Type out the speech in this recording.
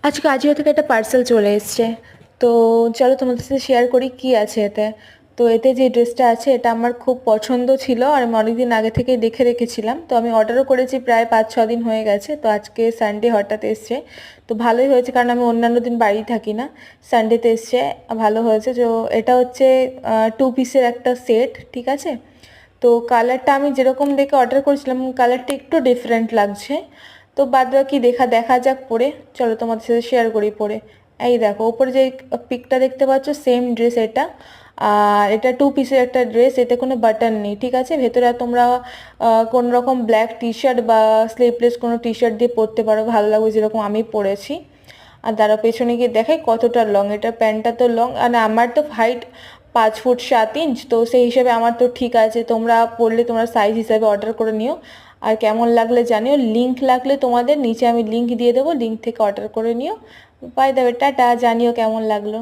আজকে আজিও থেকে একটা পার্সেল চলে এসছে। তো চলো তোমাদের সাথে শেয়ার করি কি আছে এতে। তো এতে যে ড্রেসটা আছে এটা আমার খুব পছন্দ ছিল আর আমি অনেকদিন আগে থেকেই দেখে রেখেছিলাম। তো আমি অর্ডারও করেছি, প্রায় 5-6 দিন হয়ে গেছে। তো আজকে সানডে হঠাৎ এসছে। তো ভালোই হয়েছে, কারণ আমি অন্যান্য দিন বাড়ি থাকি না, সানডেতে এসছে। ভালো হয়েছে। তো এটা হচ্ছে 2 পিসের একটা সেট, ঠিক আছে। তো কালারটা আমি যেরকম দেখে অর্ডার করেছিলাম কালারটা একটু ডিফারেন্ট লাগছে। তো বাদ বাকি দেখা দেখা যাক পরে। চলো তোমাদের সাথে শেয়ার করি পরে। এই দেখো ওপরে যে পিকটা দেখতে পাচ্ছ, সেম ড্রেস এটা। আর এটা 2 পিসের একটা ড্রেস, এতে কোনো বাটন নেই, ঠিক আছে। ভেতরে তোমরা কোন রকম ব্ল্যাক টি শার্ট বা স্লিভলেস কোনো টি শার্ট দিয়ে পরতে পারো, ভালো লাগবে, যেরকম আমি পরেছি। আর তারা পেছনে গিয়ে দেখাই কতটা লং, এটা প্যান্টটা তো লং, আর আমার তো হাইট 5 ফুট 7 ইঞ্চ, তো সেই হিসেবে আমার তো ঠিক আছে। তোমরা পড়লে তোমরা সাইজ হিসাবে অর্ডার করে নিও। আর কেমন লাগলে জানিও, লিঙ্ক লাগলে তোমাদের নিচে আমি লিঙ্ক দিয়ে দেবো, লিঙ্ক থেকে অর্ডার করে নিও। বাই দ্য ওয়ে, টাটা, জানিও কেমন লাগলো।